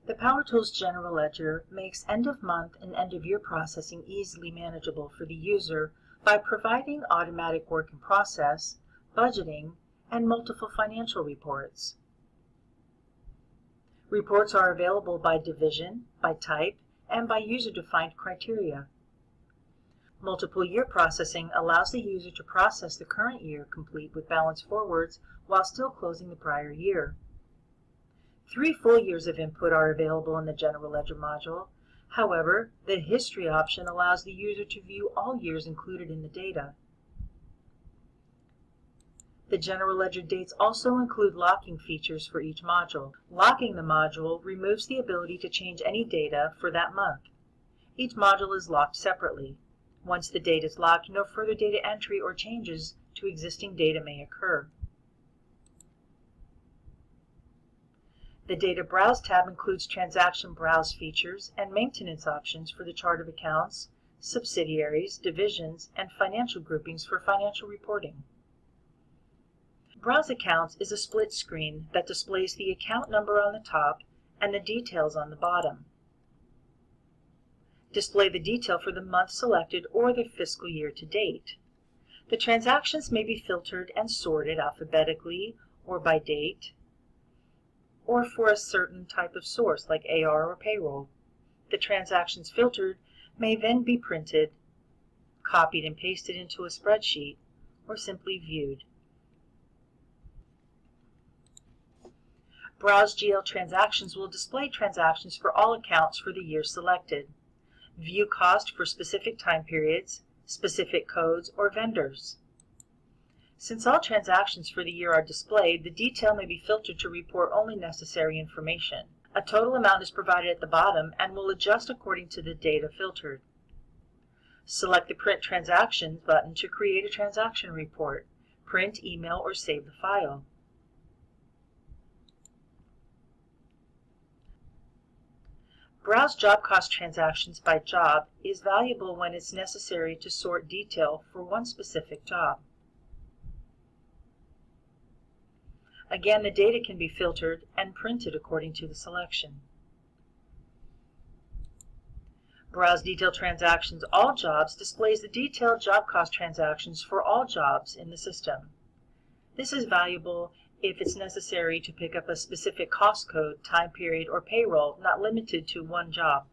The Power Tools General Ledger makes end-of-month and end-of-year processing easily manageable for the user by providing automatic work in process, budgeting, and multiple financial reports. Reports are available by division, by type, and by user-defined criteria. Multiple year processing allows the user to process the current year complete with balance forwards while still closing the prior year. 3 full years of input are available in the General Ledger module. However, the History option allows the user to view all years included in the data. The General Ledger dates also include locking features for each module. Locking the module removes the ability to change any data for that month. Each module is locked separately. Once the date is locked, no further data entry or changes to existing data may occur. The Data Browse tab includes transaction browse features and maintenance options for the chart of accounts, subsidiaries, divisions, and financial groupings for financial reporting. Browse Accounts is a split screen that displays the account number on the top and the details on the bottom. Display the detail for the month selected or the fiscal year to date. The transactions may be filtered and sorted alphabetically or by date, or for a certain type of source like AR or payroll. The transactions filtered may then be printed, copied and pasted into a spreadsheet, or simply viewed. Browse GL Transactions will display transactions for all accounts for the year selected. View cost for specific time periods, specific codes, or vendors. Since all transactions for the year are displayed, the detail may be filtered to report only necessary information. A total amount is provided at the bottom and will adjust according to the data filtered. Select the Print Transactions button to create a transaction report, print, email, or save the file. Browse Job Cost Transactions by job is valuable when it's necessary to sort detail for one specific job. Again, the data can be filtered and printed according to the selection. Browse Detailed Transactions All Jobs displays the detailed job cost transactions for all jobs in the system. This is valuable if it's necessary to pick up a specific cost code, time period, or payroll not limited to one job.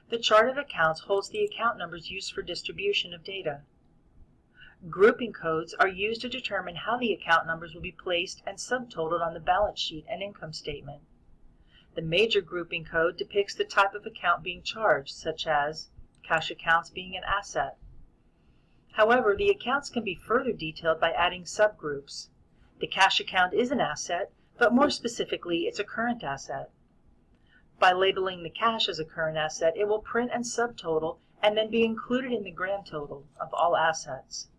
The chart of accounts holds the account numbers used for distribution of data. Grouping codes are used to determine how the account numbers will be placed and subtotaled on the balance sheet and income statement. The major grouping code depicts the type of account being charged, such as cash accounts being an asset. However, the accounts can be further detailed by adding subgroups. The cash account is an asset, but more specifically, it's a current asset. By labeling the cash as a current asset, it will print and subtotal and then be included in the grand total of all assets.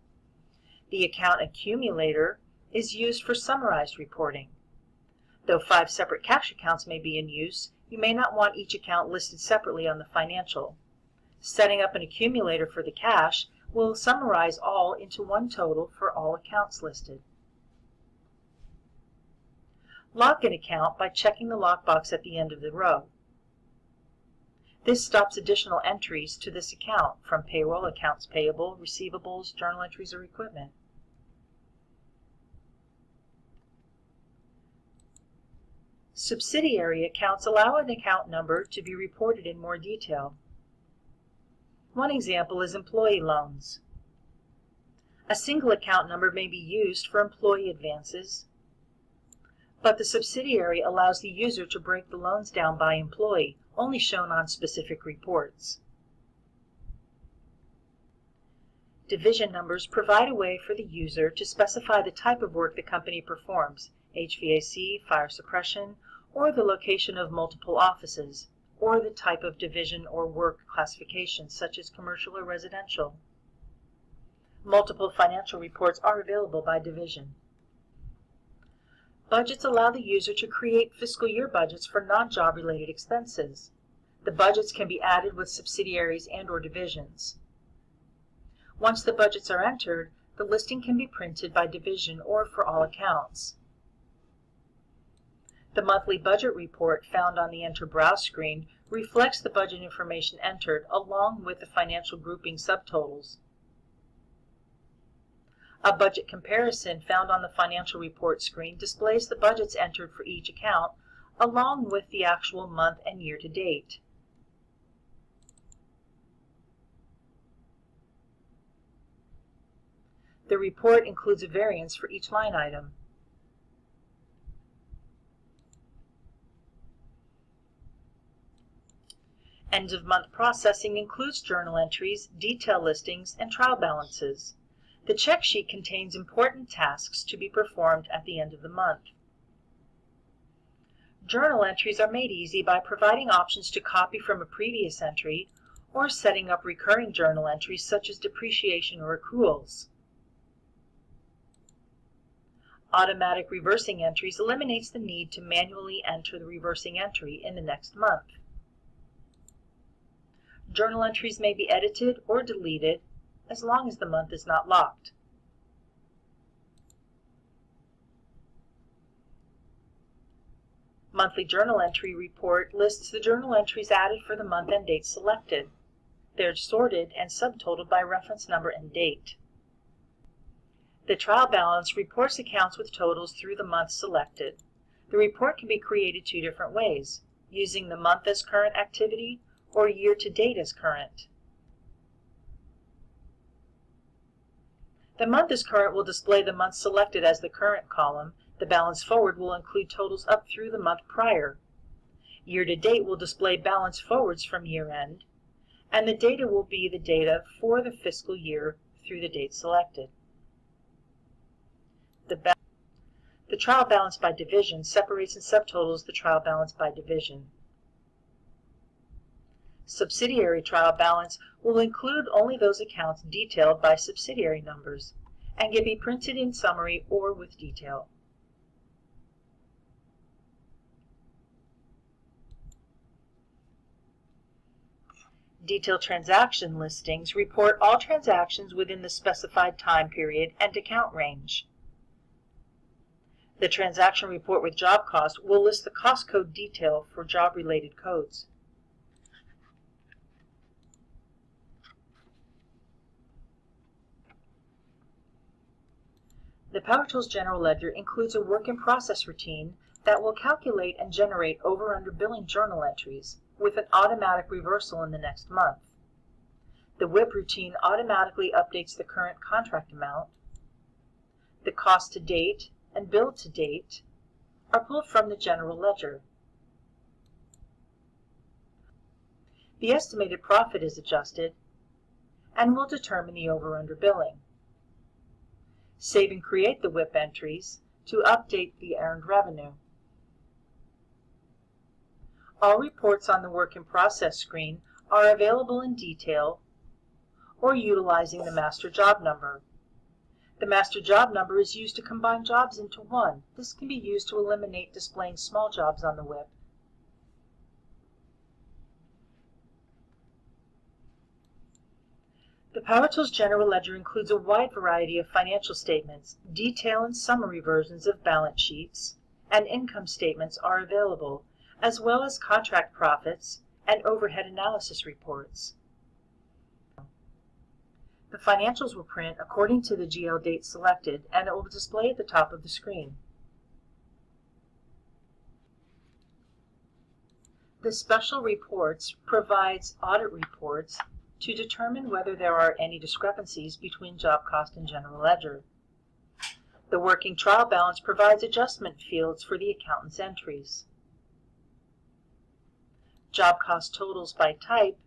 The account accumulator is used for summarized reporting. Though 5 separate cash accounts may be in use, you may not want each account listed separately on the financial. Setting up an accumulator for the cash will summarize all into one total for all accounts listed. Lock an account by checking the lockbox at the end of the row. This stops additional entries to this account from payroll, accounts payable, receivables, journal entries, or equipment. Subsidiary accounts allow an account number to be reported in more detail. One example is employee loans. A single account number may be used for employee advances, but the subsidiary allows the user to break the loans down by employee, only shown on specific reports. Division numbers provide a way for the user to specify the type of work the company performs, HVAC, fire suppression, or the location of multiple offices, or the type of division or work classification, such as commercial or residential. Multiple financial reports are available by division. Budgets allow the user to create fiscal year budgets for non-job related expenses. The budgets can be added with subsidiaries and/or divisions. Once the budgets are entered, the listing can be printed by division or for all accounts. The monthly budget report found on the Enter Browse screen reflects the budget information entered along with the financial grouping subtotals. A budget comparison found on the financial report screen displays the budgets entered for each account along with the actual month and year to date. The report includes a variance for each line item. End of month processing includes journal entries, detail listings, and trial balances. The check sheet contains important tasks to be performed at the end of the month. Journal entries are made easy by providing options to copy from a previous entry or setting up recurring journal entries such as depreciation or accruals. Automatic reversing entries eliminates the need to manually enter the reversing entry in the next month. Journal entries may be edited or deleted as long as the month is not locked. Monthly journal entry report lists the journal entries added for the month and date selected. They are sorted and subtotaled by reference number and date. The trial balance reports accounts with totals through the month selected. The report can be created two different ways, using the month as current activity or year to date as current. The month as current will display the month selected as the current column. The balance forward will include totals up through the month prior. Year to date will display balance forwards from year end, and the data will be the data for the fiscal year through the date selected. The trial balance by division separates and subtotals the trial balance by division. Subsidiary trial balance will include only those accounts detailed by subsidiary numbers and can be printed in summary or with detail. Detailed transaction listings report all transactions within the specified time period and account range. The transaction report with job cost will list the cost code detail for job-related codes. The Power Tools General Ledger includes a work-in-process routine that will calculate and generate over/under billing journal entries with an automatic reversal in the next month. The WIP routine automatically updates the current contract amount. The cost to date and bill to date are pulled from the General Ledger. The estimated profit is adjusted and will determine the over/under billing. Save and create the WIP entries to update the earned revenue. All reports on the Work in Process screen are available in detail or utilizing the master job number. The master job number is used to combine jobs into one. This can be used to eliminate displaying small jobs on the WIP. The Power Tools General Ledger includes a wide variety of financial statements. Detail and summary versions of balance sheets and income statements are available, as well as contract profits and overhead analysis reports. The financials will print according to the GL date selected, and it will display at the top of the screen. The Special Reports provides audit reports to determine whether there are any discrepancies between job cost and general ledger. The Working Trial Balance provides adjustment fields for the accountant's entries. Job cost totals by type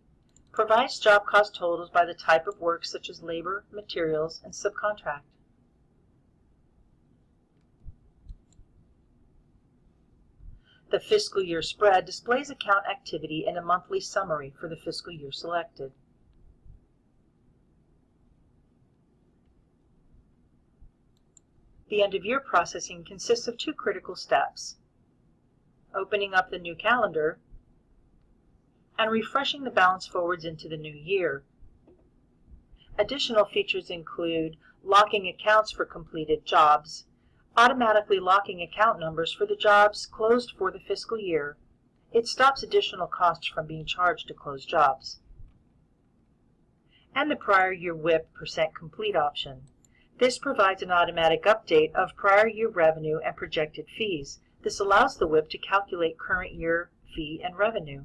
provides job cost totals by the type of work such as labor, materials, and subcontract. The fiscal year spread displays account activity in a monthly summary for the fiscal year selected. The end-of-year processing consists of two critical steps: opening up the new calendar and refreshing the balance forwards into the new year. Additional features include locking accounts for completed jobs, automatically locking account numbers for the jobs closed for the fiscal year. It stops additional costs from being charged to close jobs. And the prior year WIP % complete option. This provides an automatic update of prior year revenue and projected fees. This allows the WIP to calculate current year fee and revenue.